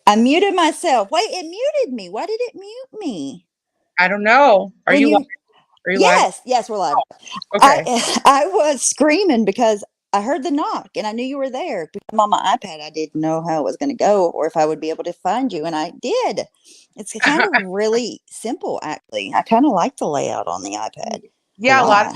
I muted myself. Wait, it muted me. Why did it mute me? I don't know. Are When you live? you Are you live? Yes, yes, we're live. Okay. I was screaming because I heard the knock and I knew you were there. Because I'm on my iPad. I didn't know how it was going to go or if I would be able to find you, and I did. It's kind of really simple, actually. I kind of like the layout on the iPad a Yeah, lot.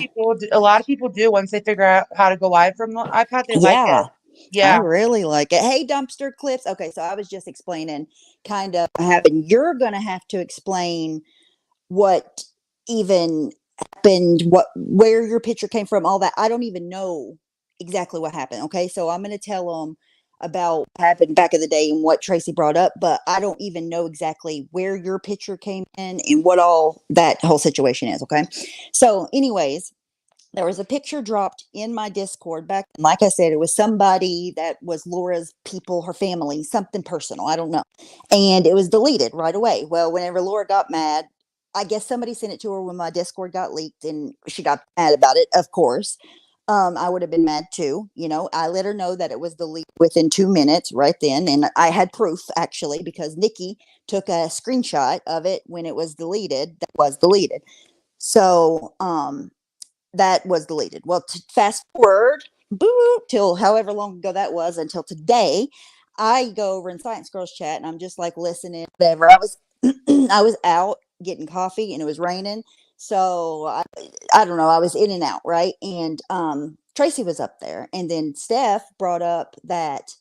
a lot of people do once they figure out how to go live from the iPad, they like it. Yeah, I Yeah. really like it. Hey, dumpster clips. Okay, so I was just explaining kind of having, you're going to have to explain what even happened, what, where your picture came from, all that. I don't even know exactly what happened. Okay, so I'm going to tell them about what happened back in the day and what Tracy brought up, but I don't even know exactly where your picture came in and what all that whole situation is. Okay, so anyways, there was a picture dropped in my Discord back. And like I said, it was somebody that was Laura's people, her family, something personal. I don't know. And it was deleted right away. Well, whenever Laura got mad, I guess somebody sent it to her when my Discord got leaked and she got mad about it, of course. I would have been mad too. You know, I let her know that it was deleted within 2 minutes right then. And I had proof actually because Nikki took a screenshot of it when it was deleted. That was deleted. So, that was deleted. Well, fast forward, boo, till however long ago that was until today. I go over in Science Girls chat and I'm just like listening, whatever. I was, I was out getting coffee and it was raining, so I don't know. I was in and out, right? And Tracy was up there, and then Steph brought up that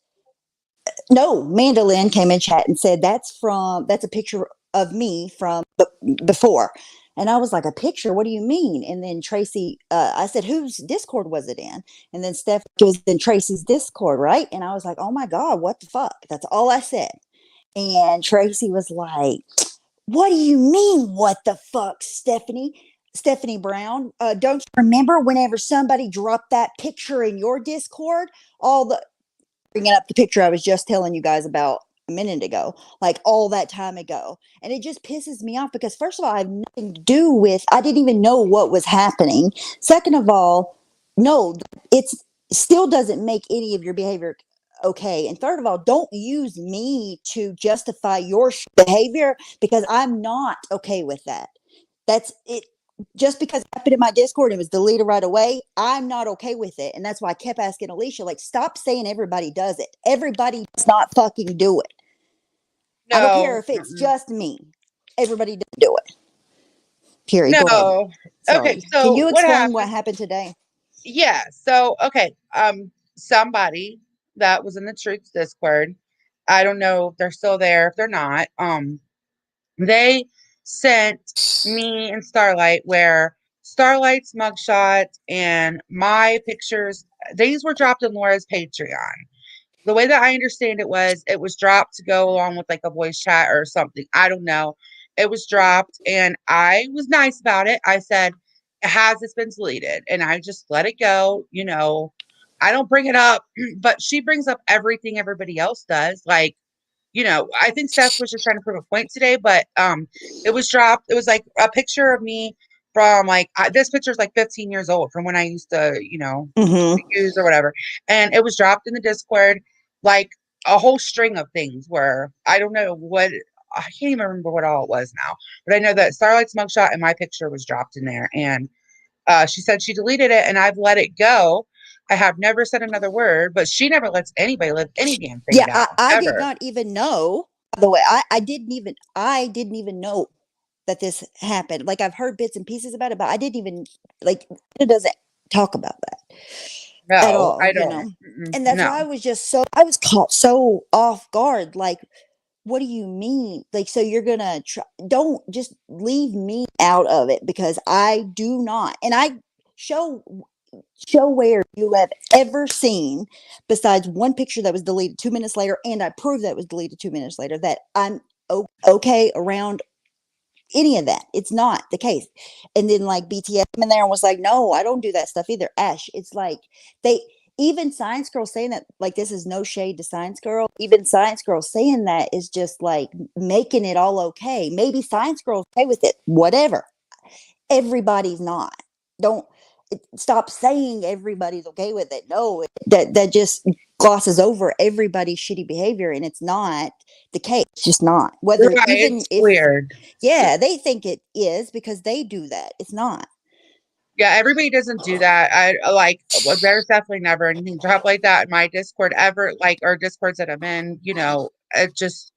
no, Mandolin came in chat and said that's a picture of me from before. And I was like, a picture? What do you mean? And then Tracy, I said, whose Discord was it in? And then Steph was in Tracy's Discord, right? And I was like, oh my God, what the fuck? That's all I said. And Tracy was like, what do you mean, what the fuck, Stephanie? Stephanie Brown, don't you remember whenever somebody dropped that picture in your Discord? All the bringing up the picture I was just telling you guys about a minute ago, like all that time ago. And it just pisses me off because, first of all, I have nothing to do with, I didn't even know what was happening. Second of all, no, it's still doesn't make any of your behavior okay. And third of all, don't use me to justify your behavior because I'm not okay with that. That's it. Just because it happened in my Discord and it was deleted right away, I'm not okay with it. And that's why I kept asking Alicia, like, stop saying everybody does it. Everybody does not fucking do it. I don't care No. if it's Mm-mm. just me. Everybody doesn't do it. Period. Go ahead. No. Okay, Sorry. Can so you what explain what happened? happened today? Yeah. So okay. Somebody that was in the Truth Discord, I don't know if they're still there, if they're not, they sent me and Starlight where Starlight's mugshot and my pictures, these were dropped in Laura's Patreon. The way that I understand it was dropped to go along with like a voice chat or something. I don't know. It was dropped and I was nice about it. I said, has this been deleted? And I just let it go. You know, I don't bring it up, but she brings up everything everybody else does. Like, you know, I think Steph was just trying to prove a point today, but it was dropped. It was like a picture of me from like this picture is like 15 years old from when I used to, you know, Mm-hmm. use or whatever. And it was dropped in the Discord, like a whole string of things where I don't know what I can't even remember what all it was now, but I know that Starlight's mugshot and my picture was dropped in there. And she said she deleted it and I've let it go. I have never said another word, but she never lets anybody live any damn thing Yeah, down, I did ever. not even know. By the way, I didn't even know that this happened. Like, I've heard bits and pieces about it, but I didn't even, like, it doesn't talk about that at No, all, I you don't. know? Mm-mm, And that's no. why I was caught so off guard. Like, what do you mean? Like, so you're gonna try, don't just leave me out of it because I do not. And I show, show where you have ever seen, besides one picture that was deleted 2 minutes later, and I proved that was deleted 2 minutes later, that I'm okay around any of that. It's not the case. And then like BTS in there and was like, no, I don't do that stuff either. Ash, it's like they, even Science Girl saying that, like, this is no shade to Science Girl. Even Science Girl saying that is just like making it all okay. Maybe Science Girl's okay with it, whatever. Everybody's not. Don't. stop saying everybody's okay with it. No, that just glosses over everybody's shitty behavior, and it's not the case. It's just not. Whether Right, even it's if, weird. yeah, they think it is because they do that. It's not. Yeah, everybody doesn't do that. Well, there's definitely never anything drop like that in my Discord ever, like, or Discords that I'm in, it just,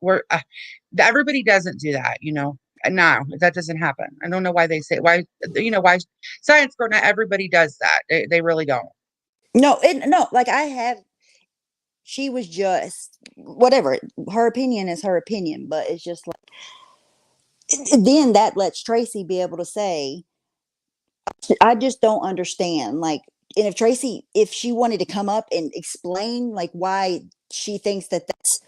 everybody doesn't do that, No, that doesn't happen. I don't know why they say, why Science Girl, not everybody does that. They really don't. No, no, like I have. She was just whatever. Her opinion is her opinion, but it's just like then that lets Tracy be able to say, I just don't understand. Like, and if Tracy, if she wanted to come up and explain like why she thinks that that's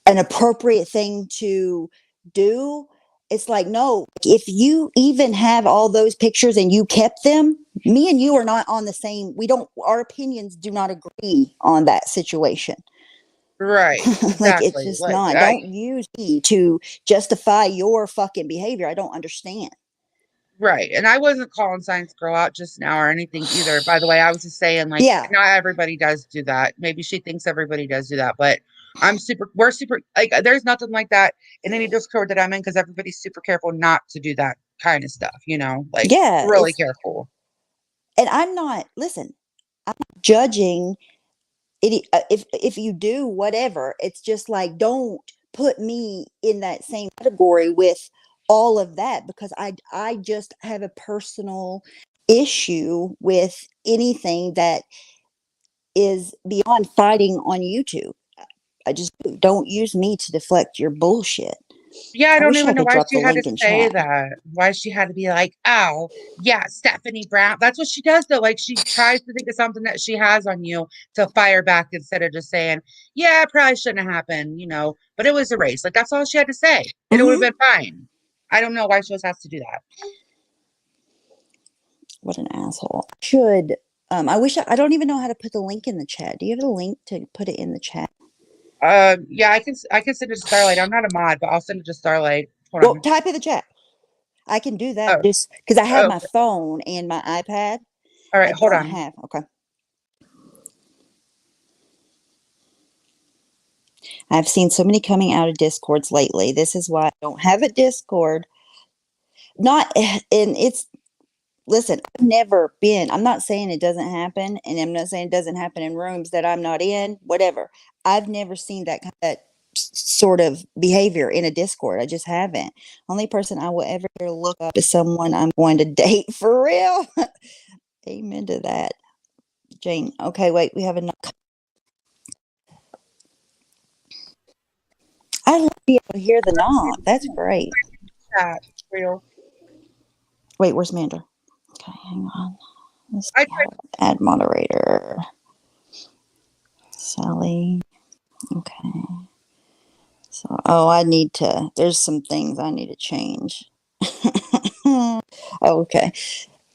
an appropriate thing to do, it's like, no, if you even have all those pictures and you kept them, me and you are not on the same, we don't, our opinions do not agree on that situation. Right, Like, it's exactly. just not. Don't use me to justify your fucking behavior. I don't understand. Right. And I wasn't calling Science Girl out just now or anything either. By the way, I was just saying, like, Yeah. not everybody does do that. Maybe she thinks everybody does do that, but we're super, like, there's nothing like that in any Discord that I'm in because everybody's super careful not to do that kind of stuff, like, Yeah. really careful. And I'm not, listen, I'm not judging it. If you do whatever, it's just like, don't put me in that same category with all of that because I just have a personal issue with anything that is beyond fighting on YouTube. I just don't use me to deflect your bullshit. Yeah, I I don't wish I even know could why drop she the had to link in say chat. that. Why she had to be like, oh, yeah, Stephanie Brown. That's what she does, though. Like, she tries to think of something that she has on you to fire back instead of just saying, yeah, it probably shouldn't have happened, but it was a race. Like, that's all she had to say. And it would have been fine. I don't know why she always has to do that. What an asshole. Should I wish I don't even know how to put the link in the chat. Do you have the link to put it in the chat? Yeah, I can send it to Starlight. I'm not a mod, but I'll send it to Starlight. Hold Well, on. type in the chat. I can do that Oh, just because I have my okay. phone and my iPad. All right, I hold don't on. have. Okay. I've seen so many coming out of Discords lately. This is why I don't have a Discord. Not, and it's, listen, I've never been, I'm not saying it doesn't happen, and I'm not saying it doesn't happen in rooms that I'm not in, whatever. I've never seen that sort of behavior in a Discord. I just haven't. Only person I will ever look up is someone I'm going to date for real. Amen to that. Jane. Okay, wait, we have enough. I love to be able to hear the knob. That's great. Chat, real. Wait, where's Mander? Okay, hang on. Let's I add moderator. Sally. Okay. So, I need to, there's some things I need to change. Okay.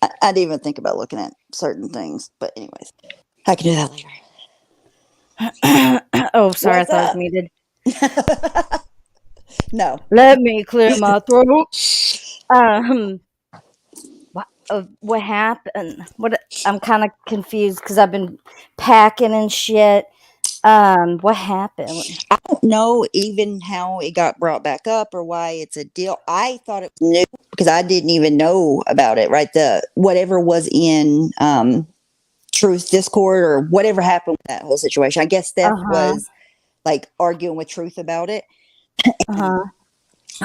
I didn't even think about looking at certain things, but anyways, I can do that later. Oh, sorry, What's I thought up? I was muted. No. Let me clear my throat. What happened? I'm kind of confused because I've been packing and shit. What happened? I don't know even how it got brought back up or why it's a deal. I thought it was new because I didn't even know about it, right? The whatever was in Truth Discord or whatever happened with that whole situation. I guess Steph was like arguing with Truth about it.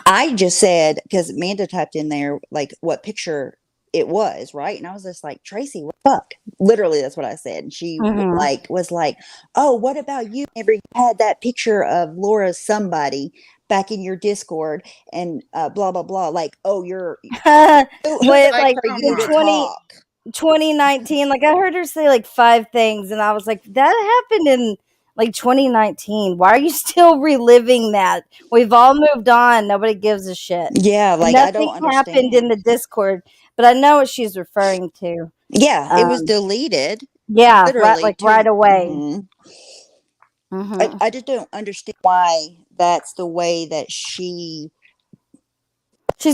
I just said, because Amanda typed in there like what picture it was, right? And I was just like, Tracy, what the fuck? Literally, that's what I said. And she was like, oh, what about you? Never had that picture of Laura somebody back in your Discord and blah blah blah. Like, oh, you're Wait, like for you in to talk. 2019, like I heard her say like 5 things, and I was like, that happened in like 2019. Why are you still reliving that? We've all moved on. Nobody gives a shit. Yeah, like I don't Nothing happened in understand. the Discord, but I know what she's referring to. Yeah, it was deleted. Yeah, right, Literally like right away. I just don't understand why that's the way that she's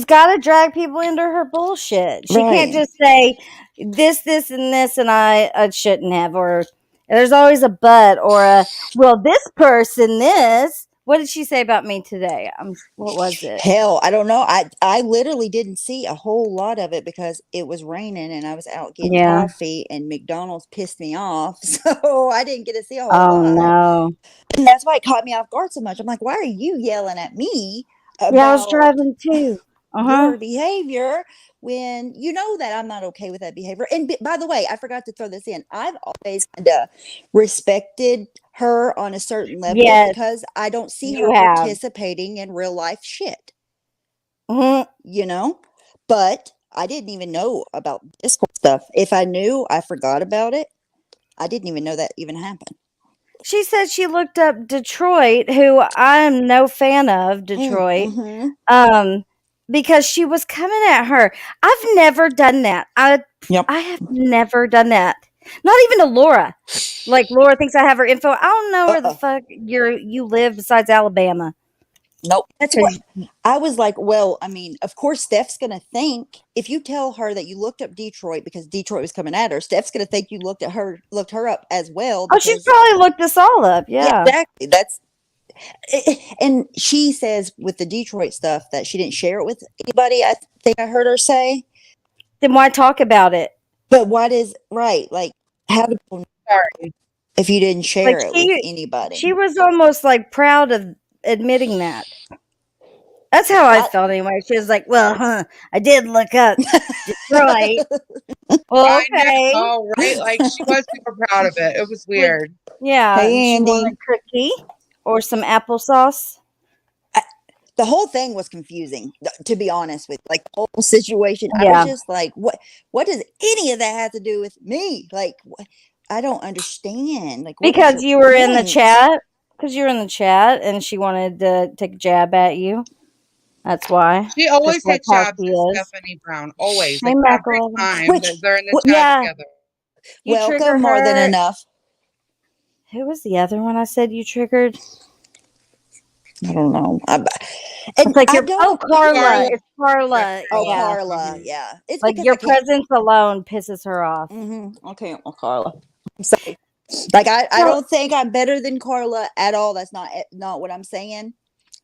got to drag people into her bullshit. She can't right. just say, this, and this, and I shouldn't have, or there's always a but, or a, well, this person, this. What did she say about me today? What was it? Hell, I don't know. I literally didn't see a whole lot of it because it was raining and I was out getting Yeah. coffee and McDonald's pissed me off. So I didn't get to see a whole Oh lot. no. And that's why it caught me off guard so much. I'm like, why are you yelling at me Yeah, I was about driving too. your behavior when you know that I'm not okay with that behavior? And by the way, I forgot to throw this in. I've always kind of respected her on a certain level Yes, because I don't see you her have. participating in real life shit, Mhm. you know? But I didn't even know about Discord stuff. If I knew, I forgot about it. I didn't even know that even happened. She said she looked up Detroit, who I'm no fan of Detroit, Mm-hmm. because she was coming at her. I've never done that. Yep. I have never done that. Not even to Laura. Like Laura thinks I have her info. I don't know where the fuck you live besides Alabama. Nope. That's what I was like. Well, I mean, of course, Steph's going to think if you tell her that you looked up Detroit because Detroit was coming at her, Steph's going to think you looked her up as well. Oh, she's probably looked us all up. Yeah. Exactly. And she says with the Detroit stuff that she didn't share it with anybody. I think I heard her say. Then why talk about it? But what is right? Like, how do people know Sorry. if you didn't share it with anybody? She was almost like proud of admitting that. That's how I felt anyway. She was like, well, I did look up Detroit. Well, okay. Oh, right. Like she was super proud of it. It was weird. Yeah. Hey, she Andy. wanted cookie or some applesauce. The whole thing was confusing, to be honest with you. Like the whole situation. I Yeah. was just like, what does any of that have to do with me? Like, I don't understand. Like, what is Because your you were in the point? chat. Because you were in the chat and she wanted to take a jab at you. That's why. She always Just like takes how jabs she at is. Stephanie Brown. Always. Hey, Like every Macaroni. time Which- that they're in the what- chat Yeah. together. You trigger Welcome more than her. enough. Who was the other one I said you triggered? I don't know. It's like I your don't. Carla. Carla. It's Carla. Oh, Yeah. Carla. Mhm. Yeah. It's Like because your I can't. presence alone pisses her off. Okay, well, Carla. I'm sorry. Like I Well- don't think I'm better than Carla at all. That's not what I'm saying.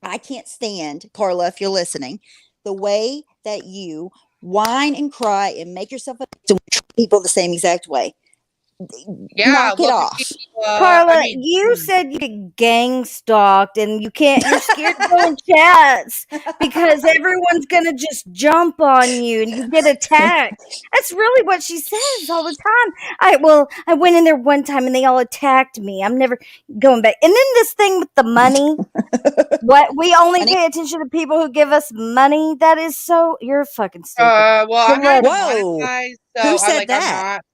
I can't stand, Carla, if you're listening, the way that you whine and cry and make yourself a victim and treat people the same exact way. Yeah. Knock it look at off. you, Carla, I mean, you said you get gang stalked and you're scared to go in chats because everyone's going to just jump on you and you get attacked. That's really what she says all the time. I went in there one time and they all attacked me. I'm never going back. And then this thing with the money, what we only Money? pay attention to people who give us money. That is so, you're fucking stupid. well, I'm not even Whoa. monetized, Who so said I'm that? not.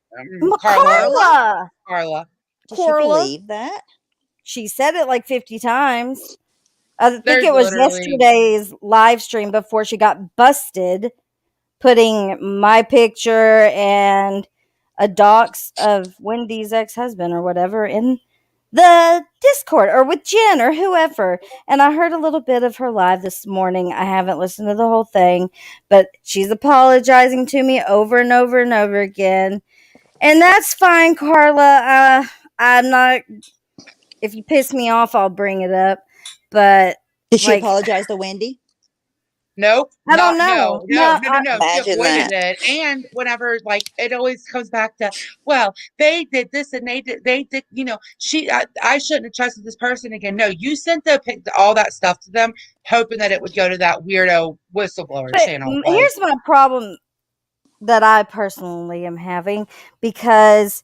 Carla. Carla. Does she Carla? believe that? She said it like 50 times. I think There's it was literally- yesterday's live stream before she got busted putting my picture and a dox of Wendy's ex-husband or whatever in the Discord or with Jen or whoever. And I heard a little bit of her live this morning. I haven't listened to the whole thing, but she's apologizing to me over and over and over again. And that's fine, Carla. I'm not. If you piss me off, I'll bring it up. But Did she like, apologize to Wendy? Nope. I don't know. No. She Imagine avoided it. And whenever, like, it always comes back to, well, they did this and they did, you know, I shouldn't have trusted this person again. No, you sent all that stuff to them, hoping that it would go to that weirdo whistleblower but channel. here's my problem that I personally am having, because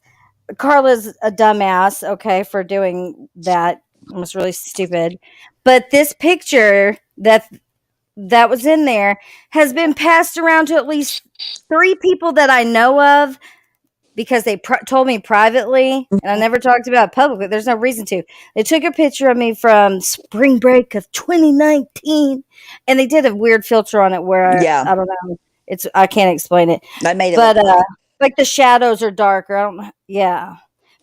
Carla's a dumbass, okay, for doing that. It was really stupid. But this picture that was in there has been passed around to at least 3 people that I know of, because they told me privately, and I never talked about it publicly. There's no reason to. They took a picture of me from spring break of 2019, and they did a weird filter on it where I don't know. I can't explain it. I made it. But like the shadows are darker. I don't. Yeah,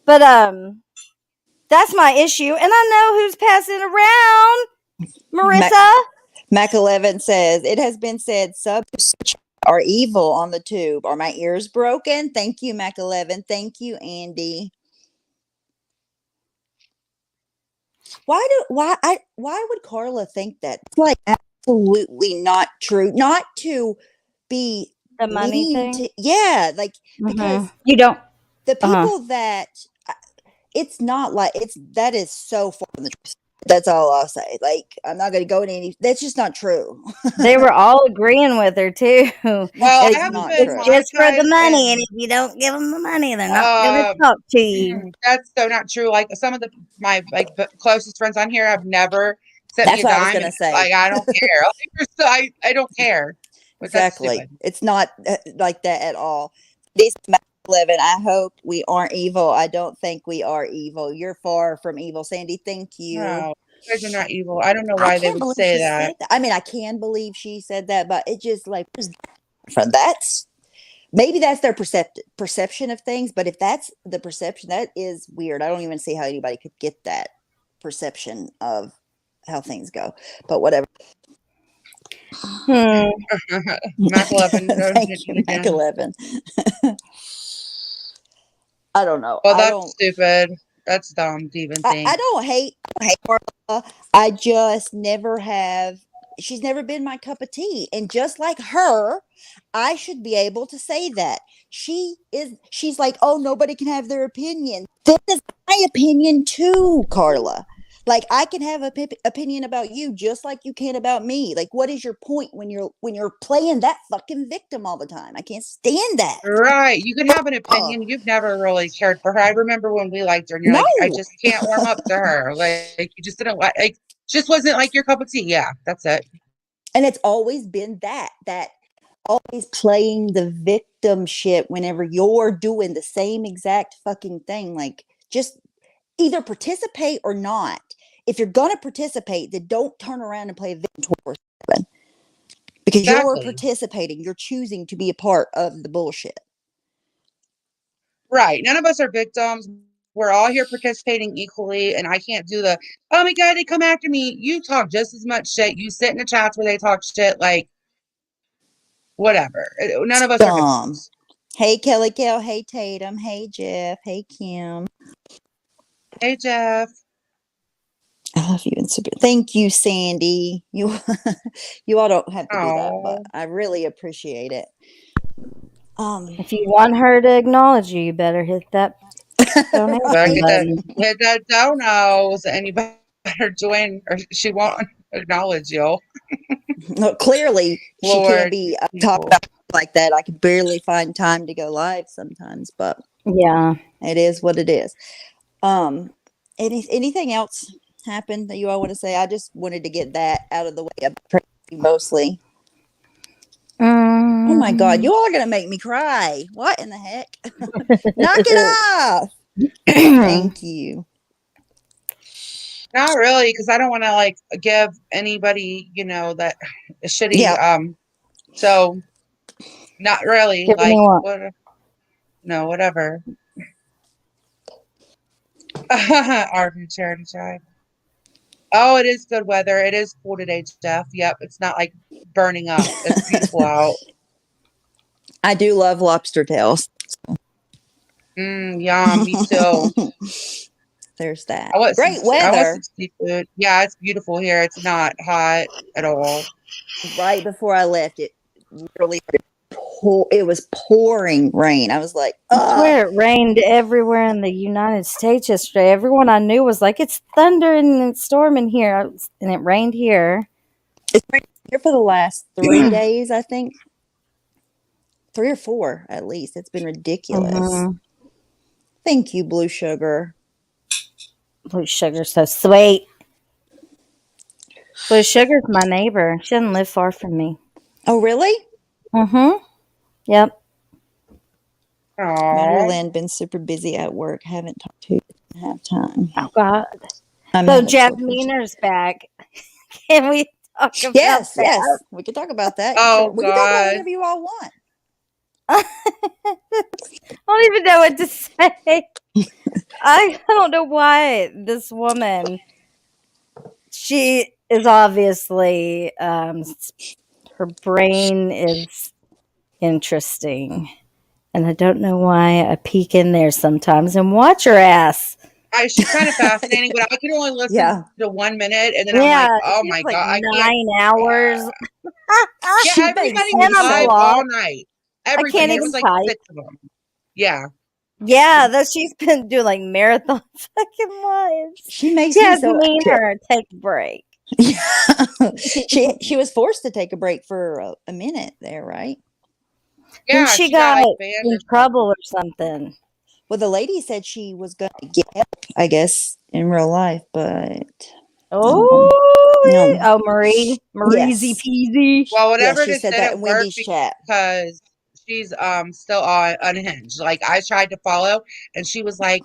but that's my issue, and I know who's passing it around. Marissa. Mac 11 says, it has been said, subs are evil on the tube. Are my ears broken? Thank you, Mac 11. Thank you, Andy. Why would Carla think that? It's like absolutely not true. Not to be The money mean thing. to like because You don't. the people that it's not like that is so far from the truth. That's all I'll say. Like, I'm not going to go into any. That's just not true. They were all agreeing with her too. Well, I It's haven't not been true. It's just for the monetized, money, and and if you don't give them the money, they're not going to talk to you. that's so not true. Like some of my closest friends on here have never sent me That's a what I was dime, going to and say. like I don't care. Like, so I don't care. But Exactly. That's stupid. It's not like that at all. This Mac 11, I hope we aren't evil. I don't think we are evil. You're far from evil, Sandy. Thank you. No, you guys are not evil. I don't know I why they can't would believe say she that. said that. I mean, I can believe she said that, but it just like from that's maybe that's their perception of things. But if that's the perception, that is weird. I don't even see how anybody could get that perception of how things go. But whatever. Mac 11. Thank you, Mac 11. I don't know. Well, I that's don't. stupid. That's dumb to even think. I don't hate Carla. I just never have. She's never been my cup of tea. And just like her, I should be able to say that. She's like, oh, nobody can have their opinion. This is my opinion too, Carla. Like, I can have an opinion about you just like you can about me. Like, what is your point when you're playing that fucking victim all the time? I can't stand that. Right. You can have an opinion. You've never really cared for her. I remember when we liked her and you're like, I No. just can't warm up to her. Like you just didn't like just wasn't like your cup of tea. Yeah, that's it. And it's always been that always playing the victim shit whenever you're doing the same exact fucking thing. Like, just either participate or not. If you're gonna participate, then don't turn around and play victim 24/7. Because you're Exactly. participating, you're choosing to be a part of the bullshit. Right. None of us are victims. We're all here participating equally, and I can't do the, oh my God, they come after me. You talk just as much shit. You sit in the chats where they talk shit, like, whatever. None of us are victims. Hey, Kelly Kell. Hey, Tatum. Hey, Jeff. Hey, Kim. Hey, Jeff. I love you and super. Thank you, Sandy. You all don't have to do that, but I really appreciate it. If you want her to acknowledge you, you better hit that donate button. Hit that donos, and you better join, or she won't acknowledge you. No, clearly, Lord, she can't be talking about like that. I can barely find time to go live sometimes, but yeah, it is what it is. Anything else happened that you all want to say? I just wanted to get that out of the way. Mostly. Oh my God, you all are gonna make me cry. What in the heck? Knock it off. Thank you. Not really, because I don't want to like give anybody, that shitty. Yeah. So not really. Give Like, me what? No, whatever. Our charity drive. Oh, it is good weather. It is cool today, Jeff. Yep, it's not like burning up. It's beautiful out. I do love lobster tails. Yum, me too. There's that. Great weather. I want some seafood. Yeah, it's beautiful here. It's not hot at all. Right before I left, it literally it was pouring rain. I was like, ugh. I swear it rained everywhere in the United States yesterday. Everyone I knew was like, it's thundering and storming here. And it rained here. It's rained here for the last 3 days, I think. 3 or 4, at least. It's been ridiculous. Thank you, Blue Sugar. Blue Sugar's so sweet. Blue Sugar's my neighbor. She doesn't live far from me. Oh, really? Yep. Mary Lynn been super busy at work. Haven't talked to you. Have time. Oh God. So Jeff Meener's back. Can we talk about that? Yes. We can talk about that. Oh, we can talk about whatever you all want. I don't even know what to say. I don't know why this woman, she is obviously her brain is interesting. And I don't know why I peek in there sometimes and watch her ass. She's kind of fascinating, but I can only listen Yeah. to 1 minute, and then I'm Yeah, like, oh she's my like god, I can't. 9 hours. Yeah, She everybody makes was And I'm live blocked. all night. I can't Everybody. It even was like type. 6 of them. Yeah. Yeah, that she's been doing like marathon fucking lives. She makes me Yeah, if you so mean her, take a break. she was forced to take a break for a minute there, right? Then Yeah, she she got got like banned in or something. trouble or something. Well, the lady said she was going to get help, I guess, in real life, but no. Oh, Marie, Mariezy Yes. peasy. Well, Yeah, whatever it she is, said that in didn't work Wendy's chat. because she's still on unhinged. Like I tried to follow, and she was like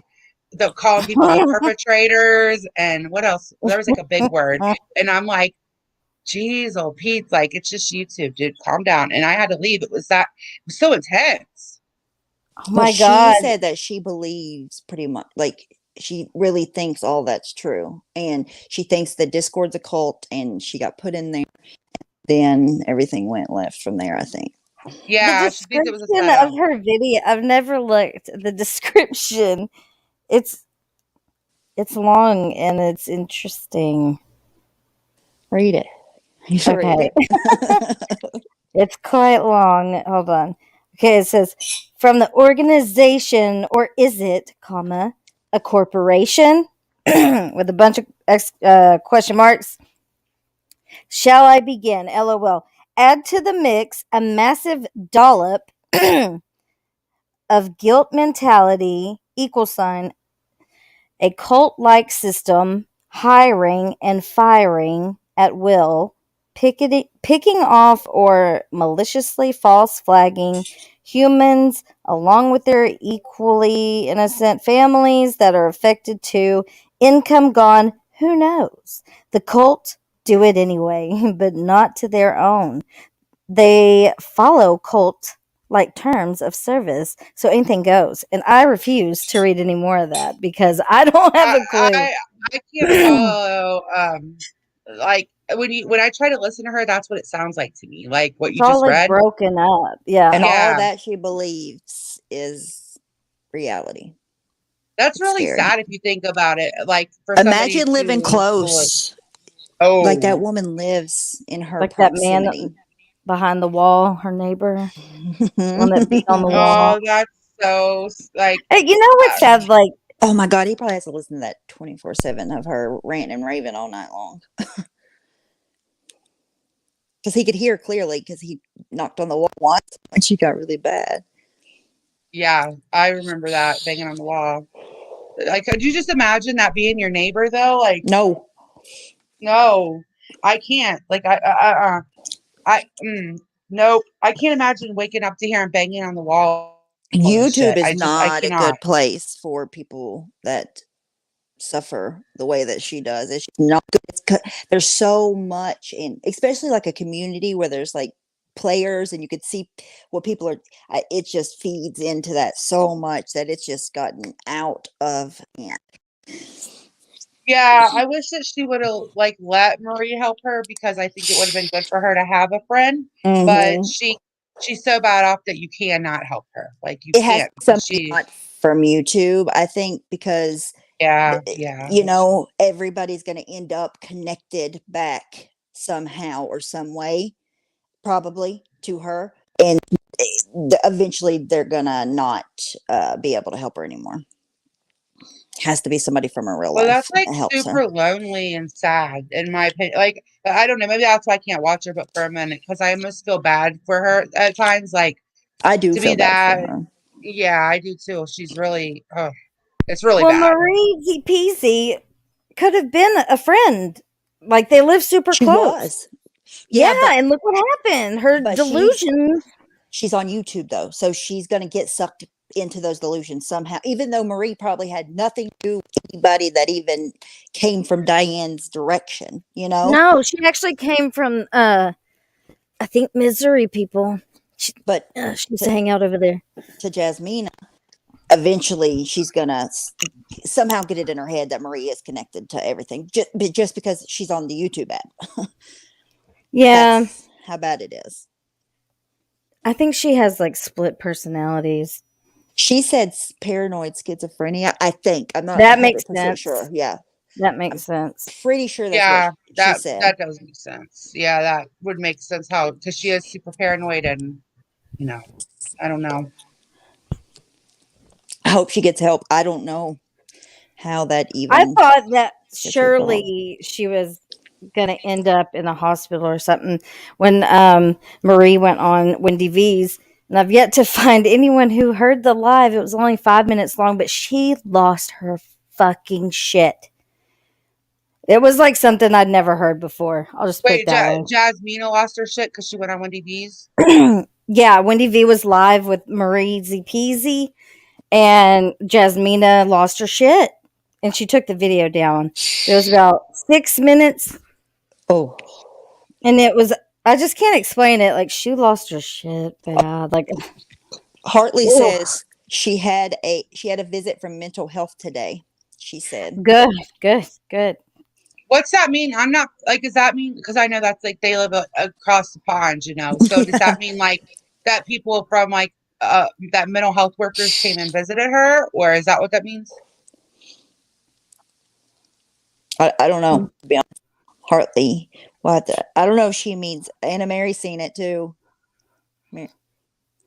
calling people perpetrators and what else? There was like a big word, and I'm like, geez, oh Pete, like it's just YouTube, dude. Calm down. And I had to leave. It was so intense. Oh Well, my she god! said that she believes pretty much, like, she really thinks all that's true. And she thinks the Discord's a cult and she got put in there. Then everything went left from there, I think. The Yeah, she thinks it was a description setup. of her video, I've never looked at the description. It's long and it's interesting. Read it. You should read Okay. it. It's quite long. Hold on. Okay, it says from the organization, or is it, comma, a corporation with a bunch of question marks. Shall I begin? LOL. Add to the mix a massive dollop of guilt mentality, equal sign, a cult like system, hiring and firing at will, picking off or maliciously false flagging humans along with their equally innocent families that are affected too, income gone, who knows? The cult do it anyway, but not to their own. They follow cult like terms of service, so anything goes. And I refuse to read any more of that because I don't have a clue. I can't follow like when I try to listen to her, that's what it sounds like to me. Like what you It's all just like read. broken up. Yeah. And all Yeah. that she believes is reality. That's It's really scary. sad if you think about it. Like for somebody Imagine living to close. Oh, Like that woman lives in her Like that man proximity. behind the wall, her neighbor, one that beat on the wall. oh, that's so like Hey, you know what's sad? Like, Oh my God, he probably has to listen to that 24/7 of her ranting and raving all night long. Because he could hear clearly because he knocked on the wall once when she got really bad. yeah, I remember that banging on the wall. Like, could you just imagine that being your neighbor though? Like, No, no, I can't. Like, nope. I can't imagine waking up to hearing banging on the wall and YouTube shit. is I not a cannot. good place for people that suffer the way that she does. It's not good. There's so much in, especially like a community where there's like players and you could see what people are. It just feeds into that so much that it's just gotten out of hand. Yeah, I wish that she would have like let Marie help her because I think it would have been good for her to have a friend. But she's so bad off that you cannot help her. Like you It has can't. something She not from YouTube, I think, because yeah. you know, everybody's going to end up connected back somehow or some way, probably to her. And eventually they're going to not be able to help her anymore. Has to be somebody from her real Well, life that's like that helps her. super lonely and sad, in my opinion. Like, I don't know, maybe that's why I can't watch her, but for a minute, because I almost feel bad for her at times. Like, I do to feel be bad that, for her. yeah, I do too. She's really, oh, it's really well, bad. Marie Peasy could have been a friend. Like, they live super She close. was. Yeah, but, and look what happened. Her but delusions. She's on YouTube though, so she's going to get sucked into those delusions somehow. Even though Marie probably had nothing to do with anybody that even came from Diane's direction, you know. No, she actually came from, I think, Missouri people. But She used to hang out over there. to Jasmina, eventually she's going to somehow get it in her head that Marie is connected to everything, just because she's on the YouTube app. Yeah. That's how bad it is. I think she has like split personalities. She said paranoid schizophrenia. I think I'm not That makes 100% sense. sure. Yeah, That makes sense. pretty sure that's Yeah, what she that said. that does make sense. Yeah, that would make sense. How because she is super paranoid and I don't know. I hope she gets help. I don't know how that I even thought that gets resolved. surely she was going to end up in a hospital or something when Marie went on Wendy V's. And I've yet to find anyone who heard the live. It was only 5 minutes long, but she lost her fucking shit. It was like something I'd never heard before. I'll just put Wait, it that Jasmina lost her shit because she went on Wendy V's. way. Yeah, Wendy V was live with Marie Z Peasy, and Jasmina lost her shit. And she took the video down. It was about 6 minutes. Oh, And it was, I just can't explain it. Like, she lost her shit bad. Like, Hartley Oof. says she had a visit from mental health today. She said, good, good, good. What's that mean? I'm not like. Does that mean because I know that's like they live across the pond, So does that mean like that people from like that mental health workers came and visited her, or is that what that means? I don't know. To be honest, Hartley, I don't know if she means Anna Mary seen it too.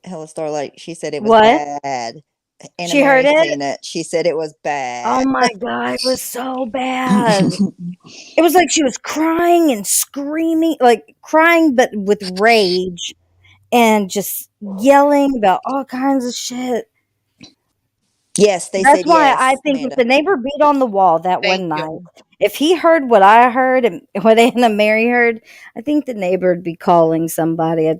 Hella Starlight. She said it was What? bad. Anna She heard Mary it? seen it. She said it was Oh bad. my God, it was so bad. It was like she was crying and screaming, like crying, but with rage and just yelling about all kinds of shit. Yes, they That's said why yes. I think if Amanda. the neighbor beat on the wall that Thank one night, you. if he heard what I heard and what Anna Mary heard, I think the neighbor would be calling somebody. I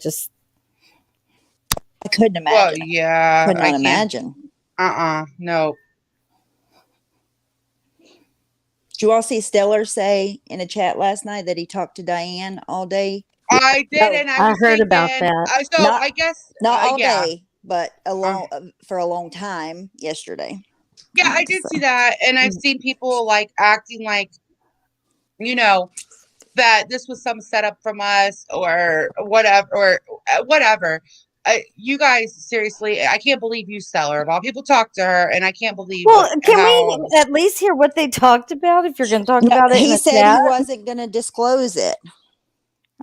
couldn't Well, imagine. yeah, Could I not can't. imagine. No. Did you all see Stellar say in a chat last night that he talked to Diane all day? I did, No, and I I was heard about thinking. that. So not I guess, not all yeah, day, but for a long time yesterday. yeah, I did see that, and I've seen people like acting like, that this was some setup from us or whatever. You guys, seriously, I can't believe you sell her. Of all people talk to her, and I can't believe Well, can how. we at least hear what they talked about if you're going to talk No, about it in he a said chat? he wasn't going to disclose it.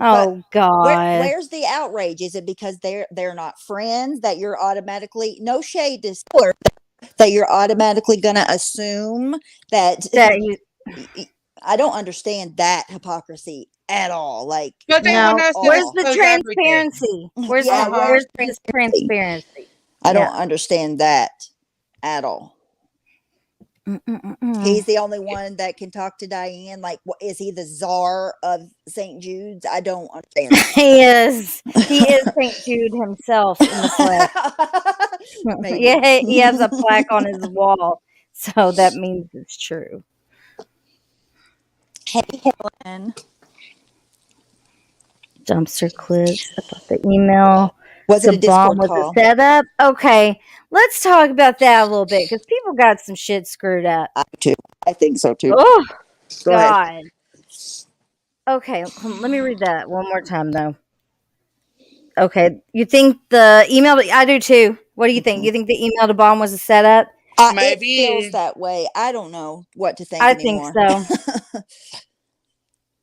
Oh, God. Where's the outrage? Is it because they're not friends that you're automatically no shade to Stellar, that you're automatically going to assume that I don't understand that hypocrisy at all. Like, But they No. want us to Where's the expose everything. transparency? Where's yeah, where's the transparency? I don't understand that at all. He's the only one that can talk to Diane. Like, is he the czar of St. Jude's? I don't understand. He is St. Jude himself in the flesh. Maybe. Yeah, he has a plaque on his wall, so that means it's true. Hey, Helen. Dumpster clips about the email. Was it a Discord was call? a setup? Okay, let's talk about that a little bit because people got some shit screwed up. I think so too. Oh, Go ahead. God. Okay, let me read that one more time though. Okay, you think the email? I do too. What do you think? You think the email to Bomb was a setup? Maybe. It feels that way. I don't know what to think I anymore. think so.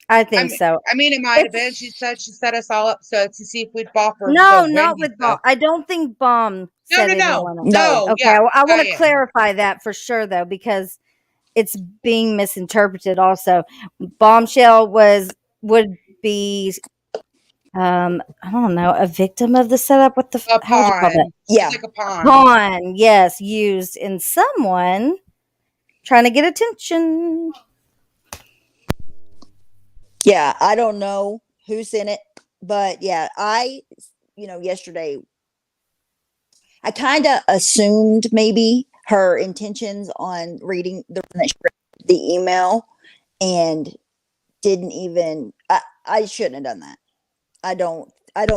I think so. I mean, it might have been. She said she set us all up to see if we'd fall for No, the not Wendy with Bomb. stuff. I don't think Bomb set anyone up. No. Okay, Yeah, I want to Diane. clarify that for sure though, because it's being misinterpreted. Also, Bombshell would be, I don't know, a victim of the setup. What the? A How would you call that? pawn. Yeah. She's like a pawn. Pawn. Yes, used in someone trying to get attention. Yeah, I don't know who's in it, but yeah, yesterday I kind of assumed maybe her intentions on reading the email and didn't even I shouldn't have done that. I don't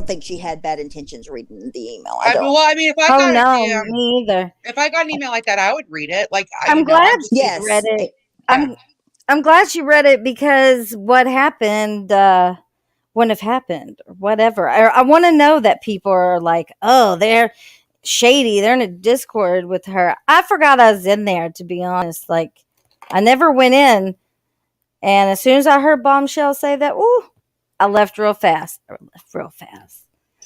think she had bad intentions reading the email. I don't. Well, I mean, if I got me either. If I got an email like that, I would read it. Like, I'm glad she Yes. read it. Yeah. I'm glad she read it because what happened wouldn't have happened or whatever. I want to know that people are like, oh, they're shady. They're in a Discord with her. I forgot I was in there, to be honest. Like, I never went in. And as soon as I heard Bombshell say that, ooh, I left real fast.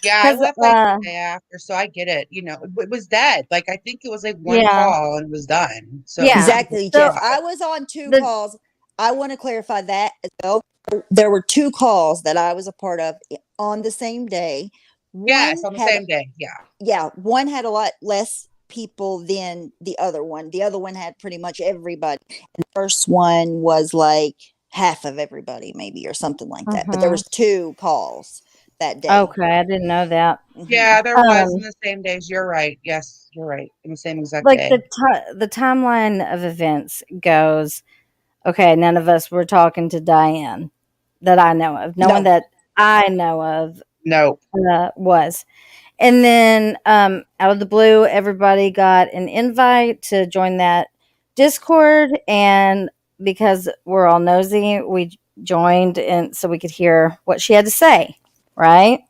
Yeah, I 'Cause, left like the day after, so I get it. It was dead. Like I think it was like one yeah. call and it was done. So Yeah. Exactly, So Jeff. I was on 2 the calls. I want to clarify that as well. There were 2 calls that I was a part of on the same day. yes, One on the had, same day. Yeah. one had a lot less people than the other one. The other one had pretty much everybody. And the first one was like half of everybody, maybe, or something like that. But there Mhm. was 2 calls that day. Okay, I didn't know that. Mhm. Yeah, there was in Um, the same days. You're right. Yes, you're right. In the same exact like day. the timeline of events goes, okay, none of us were talking to Diane that I know of. No one No, that I know of No. was. And then out of the blue, everybody got an invite to join that Discord. And because we're all nosy, we joined and so we could hear what she had to say, right?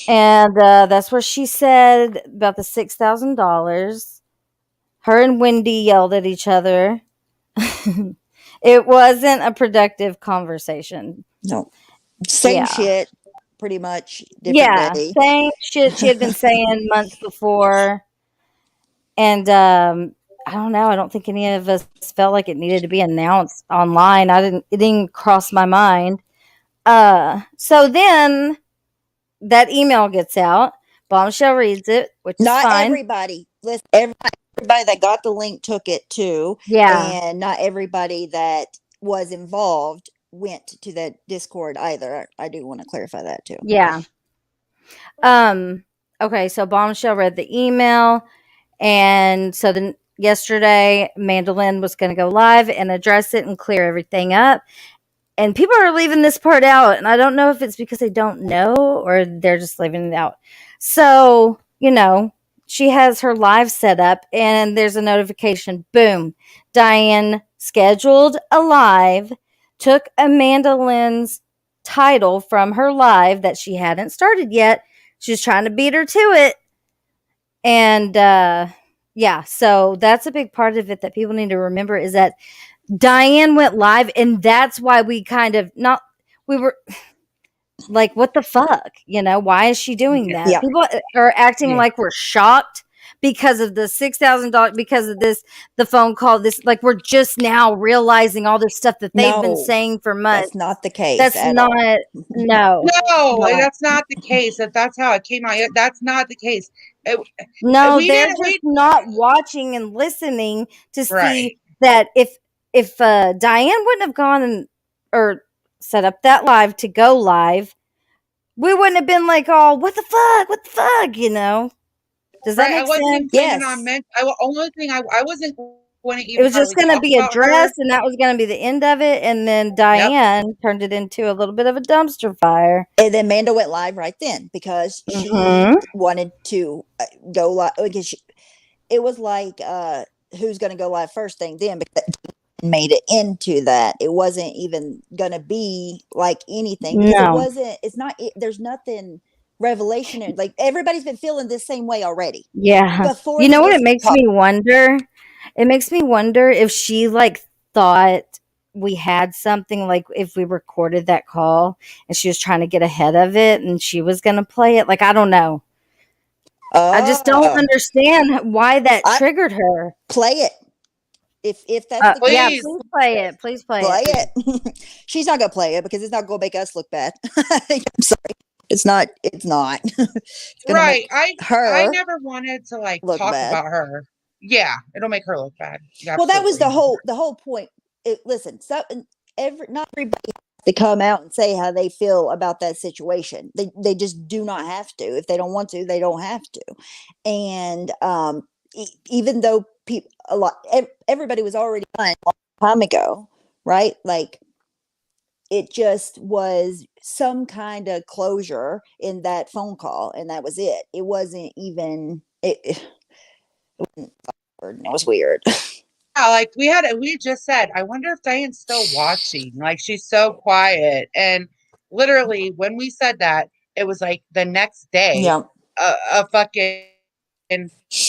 And that's where she said about the $6,000. Her and Wendy yelled at each other. It wasn't a productive conversation. no. Same Yeah. shit, pretty much, different Yeah. day. Same shit she had been saying months before. And I don't know. I don't think any of us felt like it needed to be announced online. It didn't cross my mind. So then that email gets out. Bombshell reads it, which is Not fine. everybody. Listen, everybody that got the link took it too, Yeah. and not everybody that was involved went to that Discord either. I do want to clarify that too. Yeah. Okay, so Bombshell read the email, and so then yesterday Mandolin was going to go live and address it and clear everything up. And people are leaving this part out, and I don't know if it's because they don't know or they're just leaving it out. So, she has her live set up, and there's a notification. Boom. Diane scheduled a live, took Amanda Lynn's title from her live that she hadn't started yet. She was trying to beat her to it. And yeah, so that's a big part of it that people need to remember is that Diane went live, and that's why we were like, what the fuck? Why is she doing that? Yeah. People are acting Yeah. like we're shocked because of the $6,000, because of the phone call. Like we're just now realizing all this stuff that they've been No, saying for months. that's not the case. That's at not, all. no. No, No. that's not the case. That's how it came out. That's not the case. No, we they're didn't. just not watching and listening to Right. see that if Diane wouldn't have gone or set up that live to go live, we wouldn't have been like, oh, what the fuck? Does that Right. I make wasn't sense? even planning Yes. on only thing I wasn't going to It even was just hardly going to talk be about her. addressed, and that was going to be the end of it. And then Diane turned it into a little bit of a dumpster fire. And then Manda went live right then because she Mhm. wanted to go live because it was like who's going to go live first thing then, because made it into that. It wasn't even going to be like anything because No. there's nothing revelation. Like everybody's been feeling this same way already. Yeah. Before You know what this it makes talk- me wonder? It makes me wonder if she thought we had something, like if we recorded that call and she was trying to get ahead of it and she was going to play it. Like, I don't know. I just don't understand why that triggered her. Play it. If that's the Yeah, Please. please play it. Please play it. She's not gonna play it because it's not gonna make us look bad. I'm sorry. It's not. It's gonna Right. make I never wanted to look talk bad. about her. Yeah, it'll make her look bad. Well, that was Absolutely. the whole point. Listen, not everybody has to come out and say how they feel about that situation. They just do not have to. If they don't want to, they don't have to. And even though everybody was already done a long time ago, right? Like it just was some kind of closure in that phone call, and that was it. It wasn't even it was weird. Yeah, we just said, I wonder if Diane's still watching. Like she's so quiet, and literally when we said that, it was like the next day, Yeah. a fucking,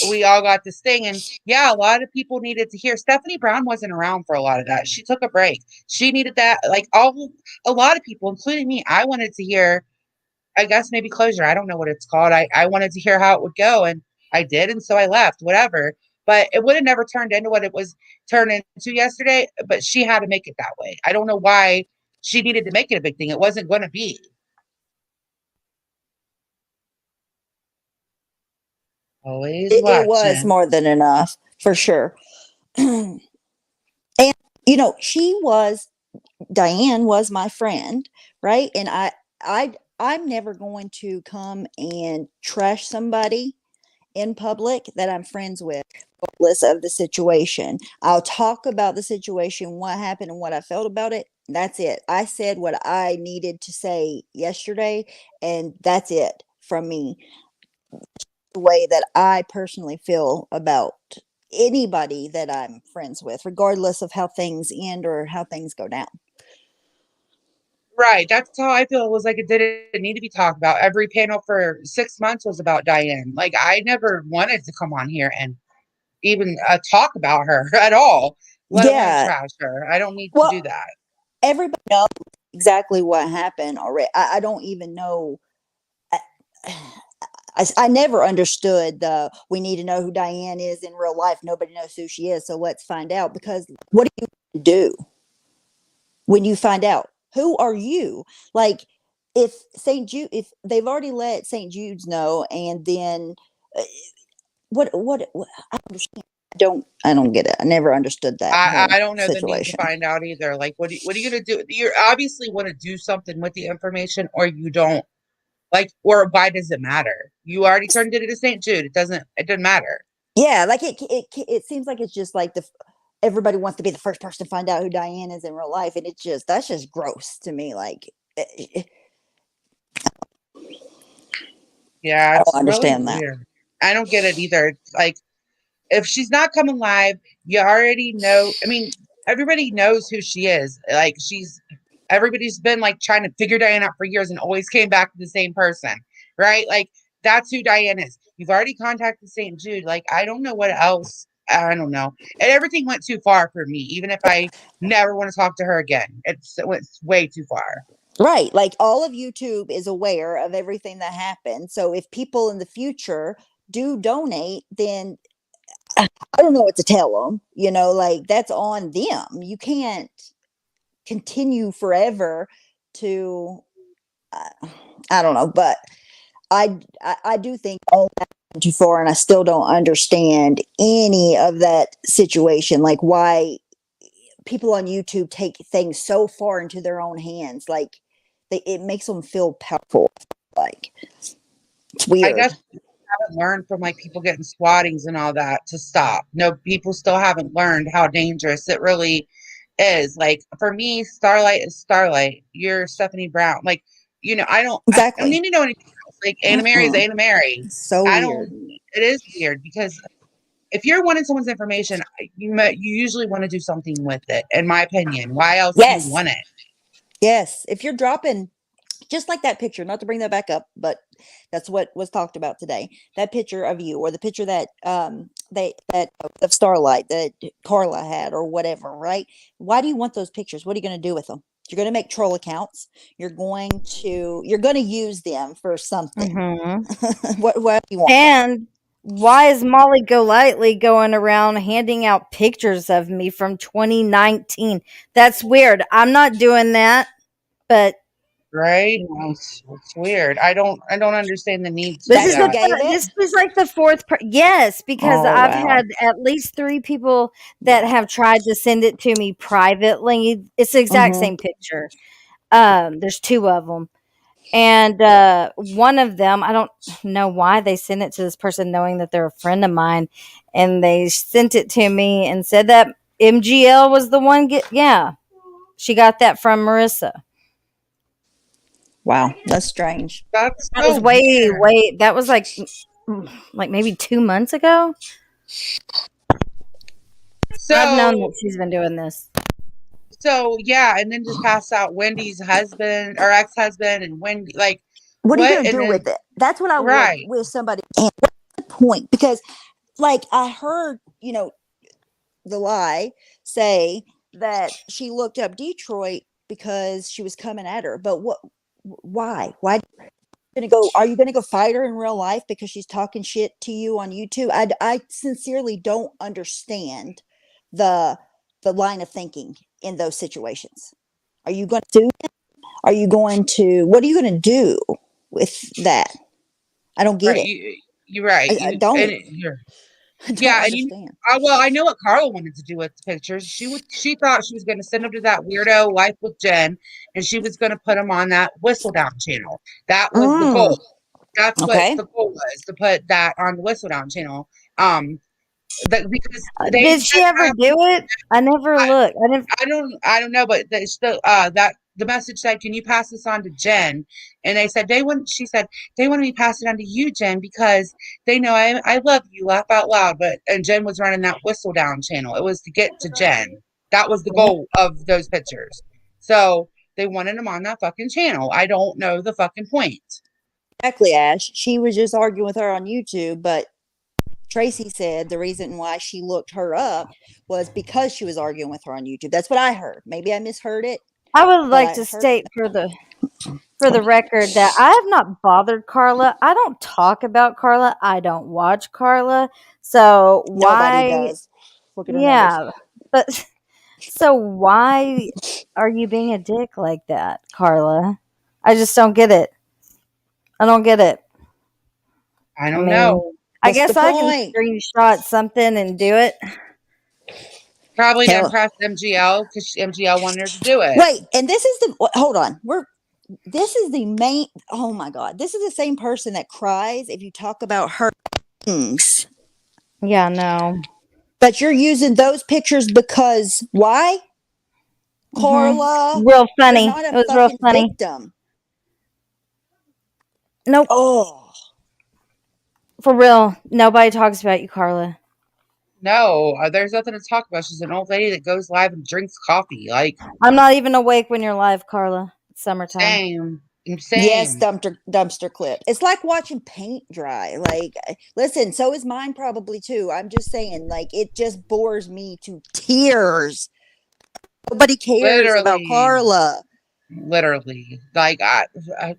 we all got this thing. And yeah, a lot of people needed to hear. Stephanie Brown wasn't around for a lot of that. She took a break. She needed that. Like a lot of people, including me, I wanted to hear, I guess maybe closure. I don't know what it's called. I wanted to hear how it would go, and I did, and so I left, whatever. But it would have never turned into what it was turned into yesterday, but she had to make it that way. I don't know why she needed to make it a big thing. It wasn't going to be. Always It was watching. more than enough for sure. And Diane was my friend, right? And I'm never going to come and trash somebody in public that I'm friends with, regardless of the situation. I'll talk about the situation, what happened, and what I felt about it. That's it. I said what I needed to say yesterday, and that's it from me. The way that I personally feel about anybody that I'm friends with, regardless of how things end or how things go down. Right. That's how I feel. It was like it didn't need to be talked about. Every panel for 6 months was about Diane. Like I never wanted to come on here and even talk about her at all, let alone Yeah. trash her. I don't need to Well, do that. everybody knows exactly what happened already. I don't even know. I never understood the we need to know who Diane is in real life. Nobody knows who she is, so let's find out. Because what do you do when you find out? Who are you? Like if St. Jude, if they've already let St. Jude's know, and then uh, what I understand. I don't get it. I never understood that I whole don't know the need to situation. find out either. Like, what are you gonna do? You obviously want to do something with the information, or you don't. Like, or why does it matter? You already turned it into St. Jude. It doesn't matter. Yeah, like it seems like it's just like everybody wants to be the first person to find out who Diane is in real life, and that's just gross to me. Like Yeah, I don't it's really understand that. weird. I don't get it either. Like, if she's not coming live, you already know. I mean, everybody knows who she is. Like, everybody's been like trying to figure Diane out for years and always came back to the same person, right? Like, that's who Diane is. You've already contacted St. Jude. Like, I don't know what else. I don't know. And everything went too far for me. Even if I never want to talk to her again, it went way too far. Right. Like all of YouTube is aware of everything that happened. So if people in the future do donate, then I don't know what to tell them. Like that's on them. You can't continue forever to, I don't know, but I do think all that went too far, and I still don't understand any of that situation. Like why people on YouTube take things so far into their own hands. Like it makes them feel powerful. Like it's I weird. guess haven't learned from like people getting swattings and all that to stop. No, people still haven't learned how dangerous it really is. Like for me, Starlight is Starlight. You're Stephanie Brown. Like, I don't Exactly. need to know anything else. Like Anna Mary is Mm-mm. Anna Mary. So I weird. don't it is weird because if you're wanting someone's information, you usually want to do something with it, in my opinion. Why else do you Yes. want it? Yes. If you're dropping just like that picture, not to bring that back up, but that's what was talked about today. That picture of you, or the picture that that of Starlight that Carla had, or whatever, right? Why do you want those pictures? What are you going to do with them? You're going to make troll accounts. You're going to use them for something. Mm-hmm. what do you want? And why is Molly Golightly going around handing out pictures of me from 2019? That's weird. I'm not doing that, but Right? It's weird. I don't understand the need to this do is That's who that. gave it? this was like the fourth. Yes, because Oh, I've wow. had at least 3 people that have tried to send it to me privately. It's the exact Mhm. same picture. There's 2 of them. And one of them, I don't know why they sent it to this person knowing that they're a friend of mine. And they sent it to me and said that MGL was the one. She got that from Marissa. Wow, that's strange. That's That so was way, weird. that was like maybe 2 months ago. I've known So that she's been doing this. So yeah, and then just pass out Wendy's husband or ex-husband and Wendy, like What are you what? going to And do with then it? That's what I would right, with somebody. And what's the point? Because, like, I heard, the lie say that she looked up Detroit because she was coming at her. But what? Why? Why? Gonna go? Are you going to go fight her in real life because she's talking shit to you on YouTube? I sincerely don't understand the the line of thinking in those situations. Are you going to sue him? Are you going to? What are you going to do with that? I don't get right, it. you're right. I You and don't. it, you're I don't yeah, and understand. well, I know what Carla wanted to do with the pictures. She thought she was going to send them to that weirdo Life with Jen, and she was going to put them on that Whistle Down channel. That was the Mm, goal. That's what okay. the goal was, to put that on the Whistle Down channel. That because they Did she said ever that do it? I never looked. I never. I don't know, but the message said, "Can you pass this on to Jen?" And they said they wouldn't. She said they want me to pass it on to you, Jen, because they know I love you. Laugh out loud. But and Jen was running that Whistle Down channel. It was to get to Jen. That was the goal of those pictures. So they wanted them on that fucking channel. I don't know the fucking point. Exactly, Ash. She was just arguing with her on YouTube, but Tracy said the reason why she looked her up was because she was arguing with her on YouTube. That's what I heard. Maybe I misheard it, I would but like I to heard state for the record that I have not bothered Carla. I don't talk about Carla. I don't watch Carla. So nobody why? does. Look at her nose. Yeah, but so why are you being a dick like that, Carla? I just don't get it. I don't get it. I I don't mean, know. I What's the guess I can point? screenshot something and do it. Probably to Hell, impress MGL because MGL wanted her to do it. wait, and this is the hold on. This is the main. Oh my god, this is the same person that cries if you talk about her things. Yeah, no. But you're using those pictures because why? Carla, Real you're funny. not It a was real fucking funny. victim. Nope. Oh, For real. Nobody talks about you, Carla. No, there's nothing to talk about. She's an old lady that goes live and drinks coffee. Like, I'm not even awake when you're live, Carla. It's summertime. same, yes, same. dumpster clip. It's like watching paint dry. Like, listen, so is mine probably too. I'm just saying, like, it just bores me to tears. Nobody cares about Literally, Carla. literally. Like,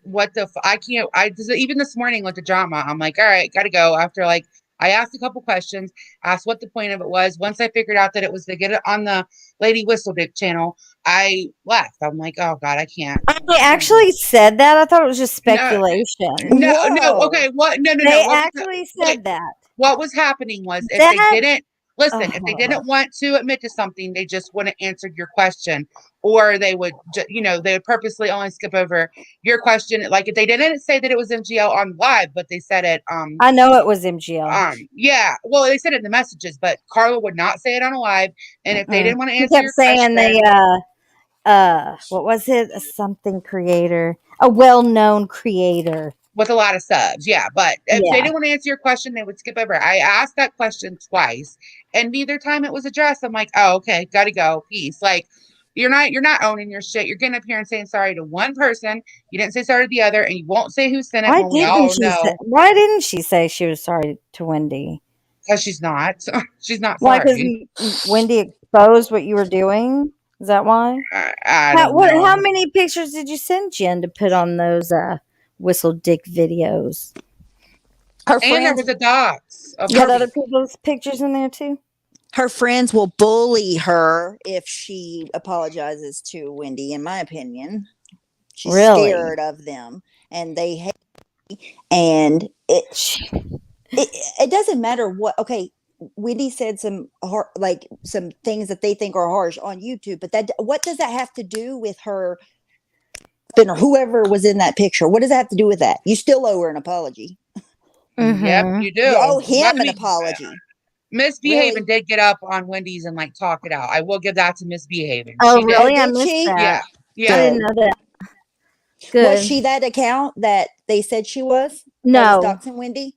what the? I can't. Even this morning with the drama, I'm like, all right, gotta go. After like, I asked a couple questions, asked what the point of it was. Once I figured out that it was to get it on the Lady Whistledick channel, I left. I'm like, oh god, I can't. They actually said that. I thought it was just No, speculation. no. Whoa. Okay, what? No, no, no. They What was that? actually Wait, said that. what was happening was if they That. didn't listen, if they Oh, didn't want to admit to something, they just wouldn't answer your question, or they would, they would purposely only skip over your question. Like if they didn't say that it was MGL on live, but they said it, I know it was MGL. yeah, well, they said it in the messages, but Carla would not say it on a live. And if they didn't want to He answer kept your saying question, what was it? A something creator, a well-known creator. with a lot of subs. Yeah. But if they Yeah. didn't want to answer your question, they would skip over it. I asked that question twice and neither time it was addressed. I'm like, oh, okay, gotta go. Peace. Like you're not owning your shit. You're getting up here and saying sorry to one person. You didn't say sorry to the other, and you won't say who sent it when we all know Why didn't she say she was sorry to Wendy? because she's not. She's not Why? Because sorry. Wendy exposed what you were doing. Is that why? I don't How know. many pictures did you send Jen to put on those whistle dick videos? Her And there friends was a docs of You had other her. people's pictures in there too? her friends will bully her if she apologizes to Wendy, in my opinion. She's Really? scared of them and they hate and it doesn't matter what. Okay, Wendy said some like some things that they think are harsh on YouTube, but that what does that have to do with her or whoever was in that picture? What does that have to do with that? You still owe her an apology. Yep, Mm-hmm. you do. You owe But him I an mean, apology. Misbehaving Really? did get up on Wendy's and like talk it out. I will give that to Misbehaving. Oh, She did. really? I Did missed she? Yeah. that. I Yeah. didn't Good. know that. Was Good. she that account that they said she was? That was No, doxing Wendy?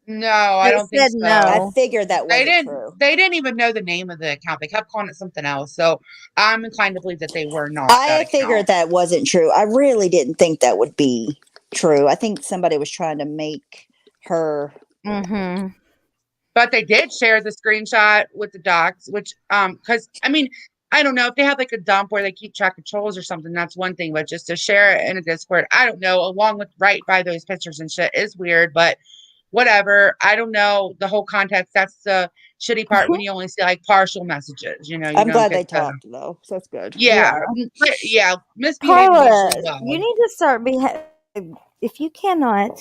No, I They don't think said so. no. I figured that They wasn't didn't. true. They didn't even know the name of the account. They kept calling it something else. So I'm inclined to believe that they were not that I figured account. that wasn't true. I really didn't think that would be true. I think somebody was trying to make her. Mm-hmm. But they did share the screenshot with the docs, which because I mean, I don't know if they have like a dump where they keep track of trolls or something, that's one thing, but just to share it in a Discord, I don't know, along with right by those pictures and shit is weird, but whatever. I don't know the whole context. That's the shitty part when you only see like partial messages, you I'm don't glad they get the talked though, so that's good. yeah, Yeah. yeah, misbehaving Carla, usually you will. need to start if you cannot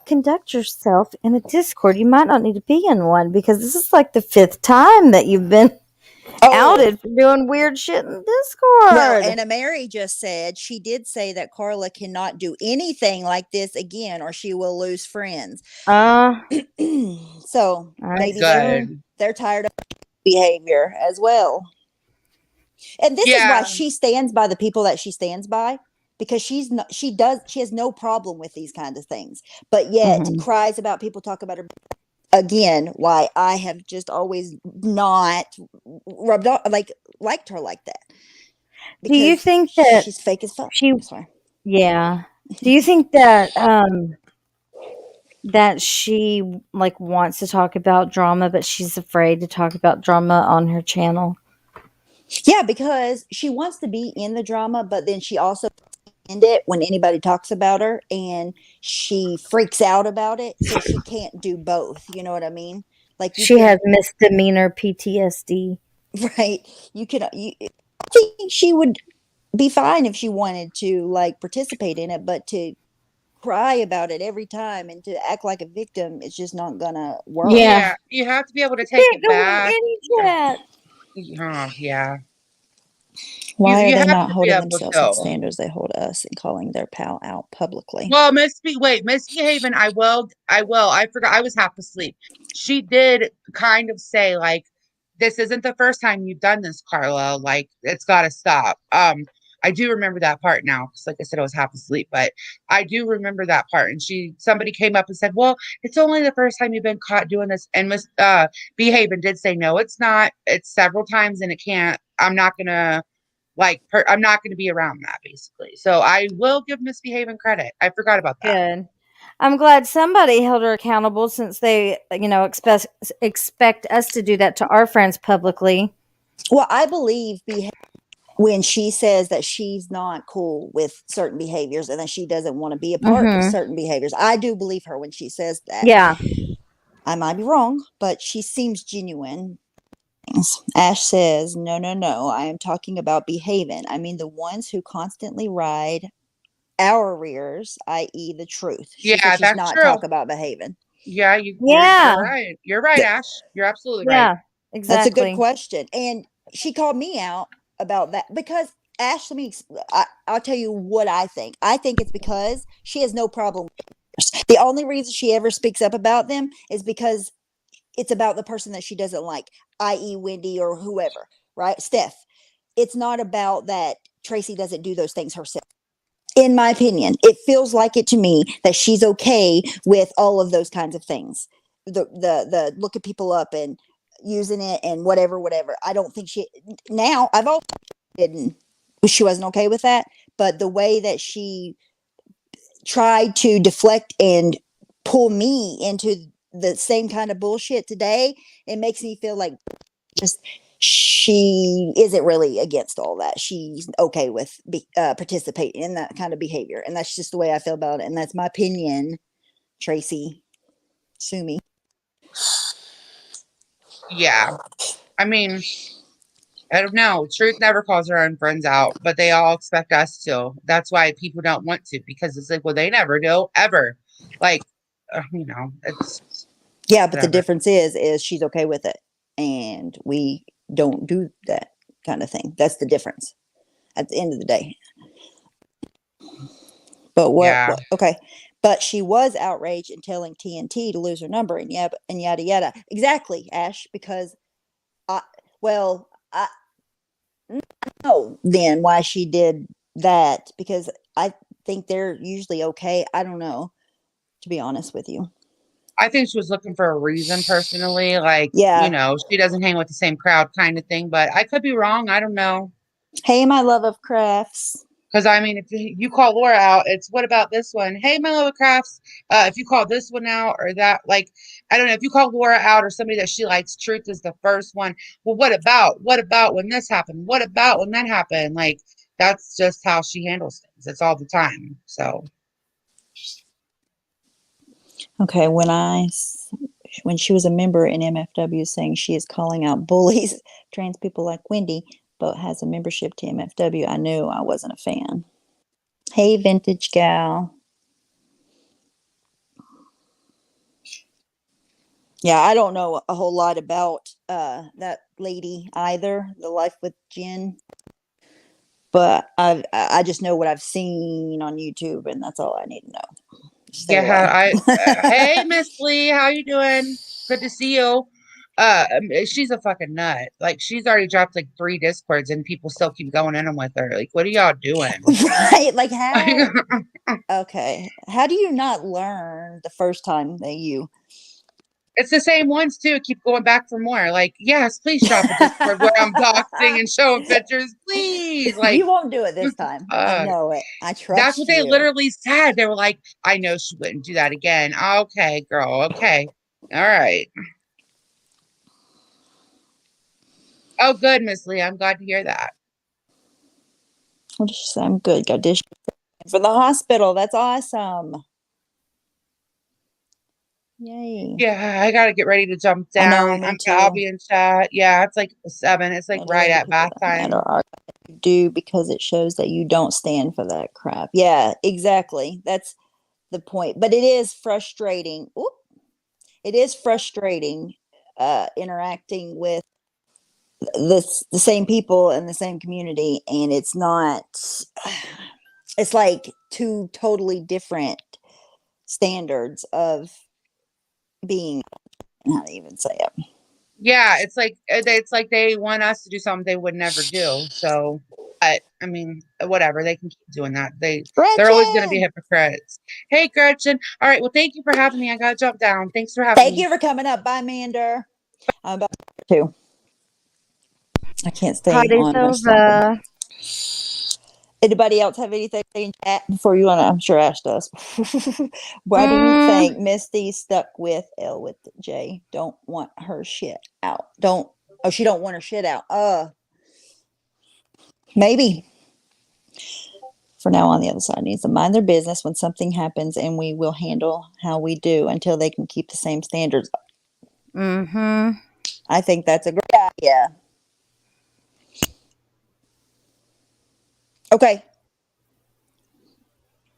conduct yourself in a Discord, you might not need to be in one because this is like the 5th time that you've been Oh, outed for doing weird shit in well, Discord. Anna Mary just said she did say that Carla cannot do anything like this again or she will lose friends. Uh, So I maybe Good. they're tired of behavior as well. And this is why Yeah. she stands by the people that she stands by, because she has no problem with these kinds of things, but yet Mhm. cries about people talk about her again. Why I have just always not rubbed off liked her like that, Do you because think that she's fake as fuck. she? Sorry. Yeah. Do you think that that she like wants to talk about drama, but she's afraid to talk about drama on her channel? Yeah, because she wants to be in the drama, but then she also end it when anybody talks about her, and she freaks out about it, so she can't do both. You know what I mean? Like you She can, has misdemeanor PTSD. right? I think she would be fine if she wanted to like participate in it, but to cry about it every time and to act like a victim, it's just not gonna work. Yeah. Yeah, you have to be able to take Can't it go in back. any chat. Oh, yeah. Why are You they have not to be holding able themselves in to. standards they hold us and calling their pal out publicly? Well, misbehaving, I forgot I was half asleep. She did kind of say, like, this isn't the first time you've done this, Carla. Like, it's gotta stop. I do remember that part now, because like I said, I was half asleep, but I do remember that part. And somebody came up and said, well, it's only the first time you've been caught doing this. And Miss Behaven did say, no, it's not. It's several times and it can't. I'm not gonna I'm not going to be around that basically. So I will give Misbehaving credit. I forgot about that. Good. I'm glad somebody held her accountable since they, expect us to do that to our friends publicly. Well, I believe when she says that she's not cool with certain behaviors and that she doesn't want to be a part of Mm-hmm. certain behaviors. I do believe her when she says that. Yeah. I might be wrong, but she seems genuine. Ash says, no, no, no. I am talking about behaving. I mean, the ones who constantly ride our rears, i.e., the truth. She said Yeah, she's that's not true. talk about behaving. Yeah, Yeah. you're right. You're right, Ash. You're absolutely right. Yeah. That's a good Exactly. question. And she called me out about that because Ash, I'll tell you what I think. I think it's because she has no problem. The only reason she ever speaks up about them is because it's about the person that she doesn't like, i.e., Wendy or whoever, right? Steph. It's not about that Tracy doesn't do those things herself. In my opinion, it feels like it to me that she's okay with all of those kinds of things. The looking people up and using it and whatever. I don't think I've always didn't she wasn't okay with that, but the way that she tried to deflect and pull me into the same kind of bullshit today, it makes me feel like just she isn't really against all that. She's okay with participating in that kind of behavior, and that's just the way I feel about it. And that's my opinion. Tracy, sue me. Yeah. I mean, I don't know. Truth never calls her own friends out, but they all expect us to. That's why people don't want to, because it's like, well, they never do, ever. Like, it's Yeah, but the whatever. difference is she's okay with it, and we don't do that kind of thing. That's the difference at the end of the day. But Yeah. okay. But she was outraged and telling TNT to lose her number and yada yada. Exactly, Ash, because I I know then why she did that, because I think they're usually okay. I don't know, to be honest with you. I think she was looking for a reason personally, like, Yeah. she doesn't hang with the same crowd kind of thing, but I could be wrong. I don't know. Hey, my love of crafts. Because I mean, if you call Laura out, it's what about this one? Hey, my little crafts. If you call this one out or that, like, I don't know. If you call Laura out or somebody that she likes, Truth is the first one. Well, what about? What about when this happened? What about when that happened? Like, that's just how she handles things. It's all the time. So, Okay, when she was a member in MFW saying she is calling out bullies, trans people like Wendy, but has a membership to MFW, I knew I wasn't a fan. Hey, vintage gal. Yeah, I don't know a whole lot about that lady either, the Life with Jen, but I just know what I've seen on YouTube, and that's all I need to know. Stay yeah, away. hey, Miss Lee, how you doing? Good to see you. She's a fucking nut. Like, she's already dropped like 3 discords and people still keep going in them with her. Like, what are y'all doing? Right? Like how? Okay. How do you not learn the first time that you It's the same ones too. Keep going back for more. Like, yes, please drop a Discord where I'm doxing and showing pictures, please. Like, you won't do it this time. I uh, know it. I that's trust what they you. literally said. They were like, I know she wouldn't do that again. Okay, girl. Okay. All right. Oh, good, Miss Lee. I'm glad to hear that. What did she say? I'm good. Got dish for the hospital. That's awesome. Yay. Yeah, I gotta get ready to jump I know, down. me I'll too. be in chat. Yeah, it's like 7. It's like It right is at because bath it doesn't time. matter. You do because it shows that you don't stand for that crap. Yeah, exactly. That's the point. But it is frustrating. Oop, it is frustrating interacting with the same people in the same community, and it's not it's like two totally different standards of being, how to even say it. Yeah, it's like they want us to do something they would never do. So, but I mean, whatever. They can keep doing that. They're always going to be Gretchen, hypocrites. Hey, Gretchen. All right. Well, thank you for having me. I gotta jump down. Thanks for having thank me. you for coming up. Bye, Mander. I'm about to. I can't stay Party's on much longer. over. Anybody else have anything in chat before you want to? I'm sure Ash does. Why do you Mm, think Misty stuck with L with J? Don't want her shit out. Don't. Oh, she don't want her shit out. Maybe. For now on, the other side needs to mind their business when something happens, and we will handle how we do until they can keep the same standards. mm-hmm. I think that's a great idea. Okay,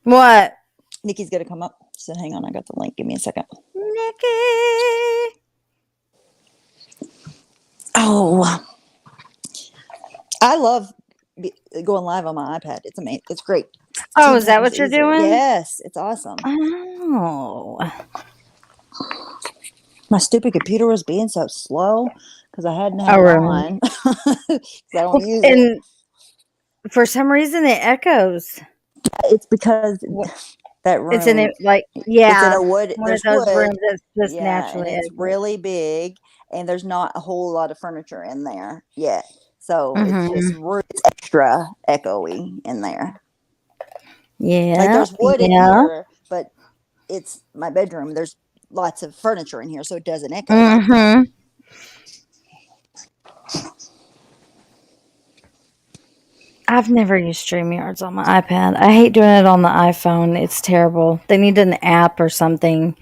What? Nikki's gonna come up. So hang on, I got the link. Give me a second. Nikki. Oh, I love going live on my iPad. It's amazing. It's great. Oh, 10 is that times what you're easier. doing? Yes, it's awesome. Oh. My stupid computer was being so slow because I hadn't had Oh, it really? on because I don't Well, use it. and for some reason it echoes. It's because that It's in room, it, like, it's in yeah, a wood. one of There's those wood. rooms that's just Yeah, and naturally it's echoes. really big, and there's not a whole lot of furniture in there yet. So it's just Mm-hmm. it's extra echoey in there. Like Yeah, there's wood in yeah. here, but it's my bedroom. There's lots of furniture in here, so it doesn't echo like that. Mm-hmm. I've never used StreamYards on my iPad. I hate doing it on the iPhone. It's terrible. They need an app or something.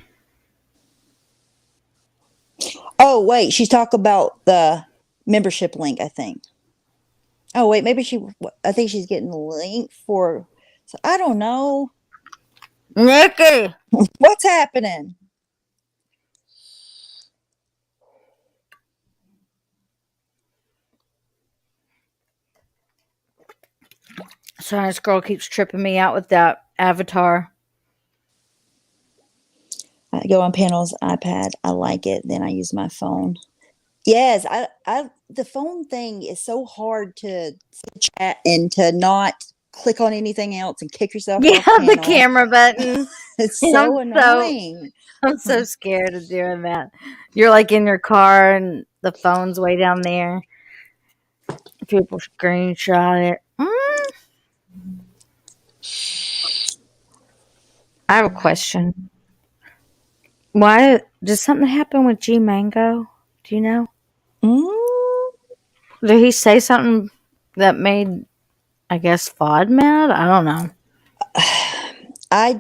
Oh wait, she's talking about the membership link, I think. Oh wait, maybe I think she's getting the link for. So I don't know Nikki! what's happening. Sorry, this girl keeps tripping me out with that avatar. I go on panels, iPad. I like it. Then I use my phone. Yes, the phone thing is so hard to chat and to not click on anything else and kick yourself Yeah, off the panel. camera button. It's I'm so so- annoying. I'm so scared of doing that. You're like in your car and the phone's way down there. People screenshot it. I have a question. Why did something happen with G Mango? Do you know? Mm, Did he say something that made, I guess, Fod mad? I don't know. I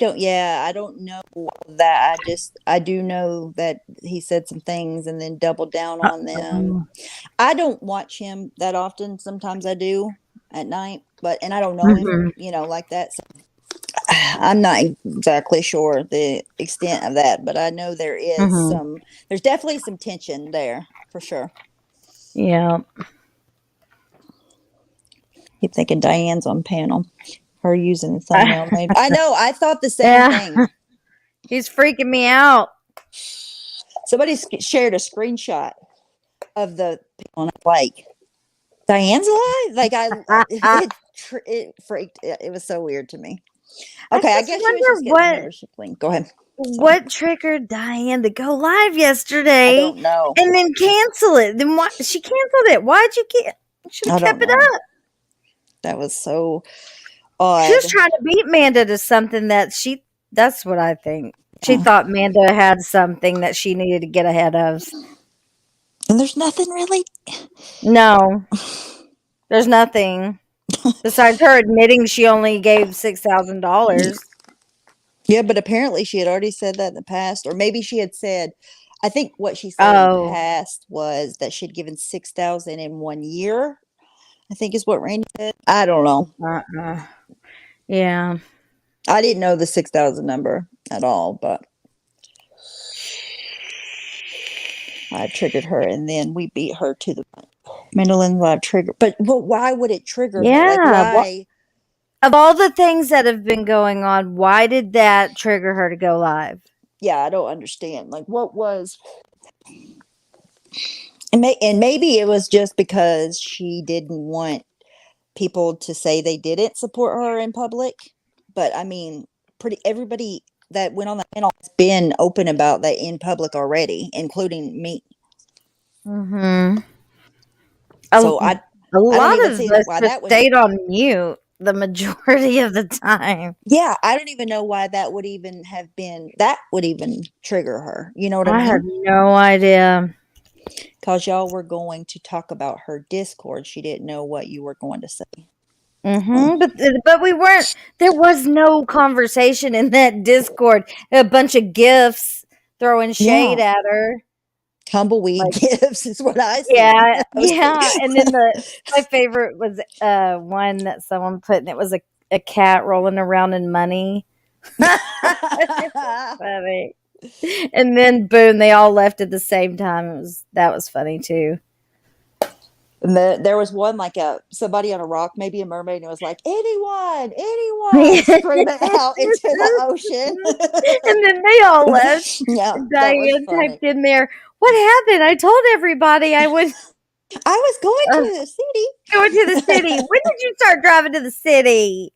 don't know that. I do know that he said some things and then doubled down on them. I don't watch him that often. Sometimes I do at night, and I don't know him, like that. So I'm not exactly sure the extent of that, but I know there is there's definitely some tension there for sure. Yeah. Keep thinking Diane's on panel. Her using the thumbnail name. I know. I thought the same thing. He's freaking me out. Somebody shared a screenshot of the people, and I'm like, Diane's alive. Like it freaked. It was so weird to me. Okay, I guess she was just getting a membership link. Go ahead. What triggered Diane to go live I yesterday don't know. and then cancel it? Then why she canceled it? Why'd you get? Should have kept it up. That was so odd. She was trying to beat Manda to something that that's what I think. She thought Manda had something that she needed to get ahead of. And there's nothing really. No. There's nothing. Besides her admitting she only gave $6,000. Yeah, but apparently she had already said that in the past. Or maybe she had said, I think what she said in the past was that she'd given $6,000 in 1 year. I think is what Randy said. I don't know. Yeah. I didn't know the 6,000 number at all, but I triggered her, and then we beat her to the Mandolin Live trigger. But why would it trigger her? Like, why? Of all the things that have been going on, why did that trigger her to go live? Yeah, I don't understand. Like, what was... And maybe it was just because she didn't want people to say they didn't support her in public. But I mean, everybody that went on the panel has been open about that in public already, including me. Mm-hmm. So a lot of us stayed on mute the majority of the time. Yeah, I don't even know why that would even trigger her. You know what I mean? I had no idea. Because y'all were going to talk about her Discord. She didn't know what you were going to say. But we weren't. There was no conversation in that Discord. A bunch of gifts throwing shade at her. Tumbleweed gifts is what I said. Yeah. And then my favorite was one that someone put, and it was a cat rolling around in money. Funny. And then boom, they all left at the same time. That was funny too. And there was one like somebody on a rock, maybe a mermaid, and it was like, anyone, screaming out into the ocean. And then they all left. Yeah, Diane typed in there, what happened? I told everybody I was going to the city. Going to the city. When did you start driving to the city?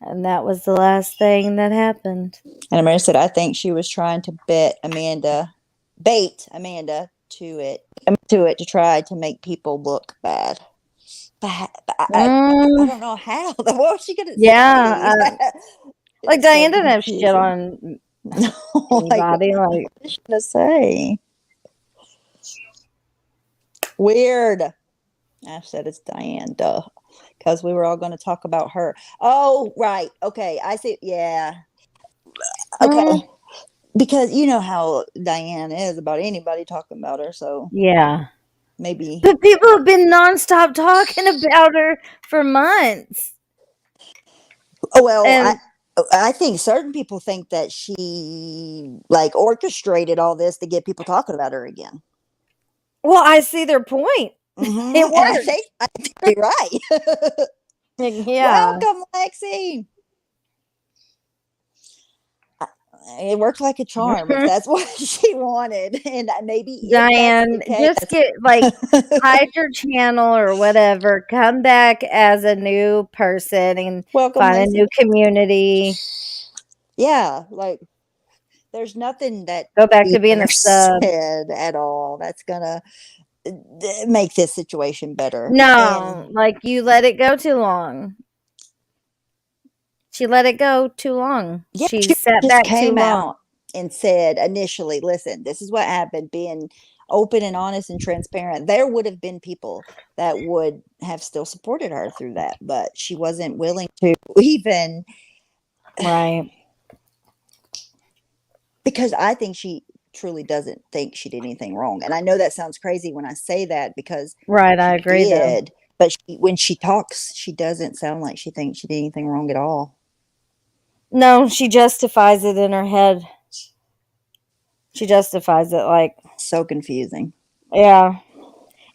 And that was the last thing that happened. And Amanda said, I think she was trying to bait Amanda to it to try to make people look bad. But I don't know how. What was she gonna say? Like Diane didn't have shit on anybody. Like, what is she gonna say? Weird. I said it's Diane, duh. Because we were all going to talk about her. Oh, right. Okay. I see. Yeah. Okay. Because you know how Diane is about anybody talking about her. So, yeah. Maybe. But people have been nonstop talking about her for months. Oh, well, I think certain people think that she orchestrated all this to get people talking about her again. Well, I see their point. Mm-hmm. It works. I think you're right. Yeah. Welcome, Lexi. it worked like a charm if that's what she wanted. And maybe if that's Diane, the case, just get hide your channel or whatever. Come back as a new person and welcome, find a Lacey. new community. Yeah, like there's nothing that Go back to you being a sub. said at all that's gonna make this situation better. No, And like you let it go too long. She let it go too long. yeah, She she sat just back too came long. out and said initially, listen, this is what happened, being open and honest and transparent. There would have been people that would have still supported her through that, but she wasn't willing to even, Right. because I think she truly doesn't think she did anything wrong. And I know that sounds crazy when I say that because Right, I she agree though. did, but when she talks, she doesn't sound like she thinks she did anything wrong at all. No, she justifies it in her head. She justifies it like, So confusing. yeah.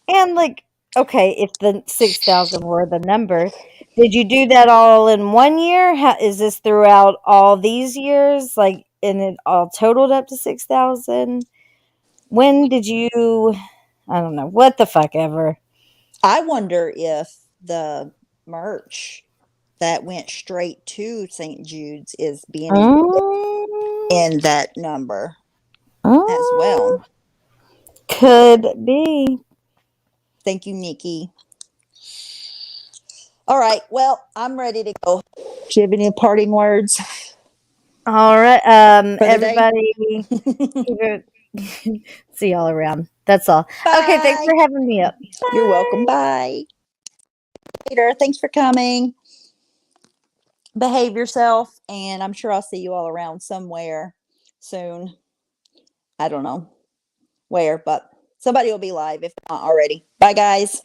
And like, okay, if the 6,000 were the number, did you do that all in 1 year? Is this throughout all these years? Like, and it all totaled up to 6,000? When did you? I don't know. What the fuck ever. I wonder if the merch that went straight to St. Jude's is being Mm, in that number as well. Could be. Thank you, Nikki. All right. Well, I'm ready to go. Do you have any parting words All right. for the day? Everybody, see y'all around. That's all. Okay. Thanks Bye. for having me up. You're welcome. Bye. Later. Thanks for coming. Behave yourself, and I'm sure I'll see you all around somewhere soon. I don't know where, but somebody will be live if not already. Bye, guys.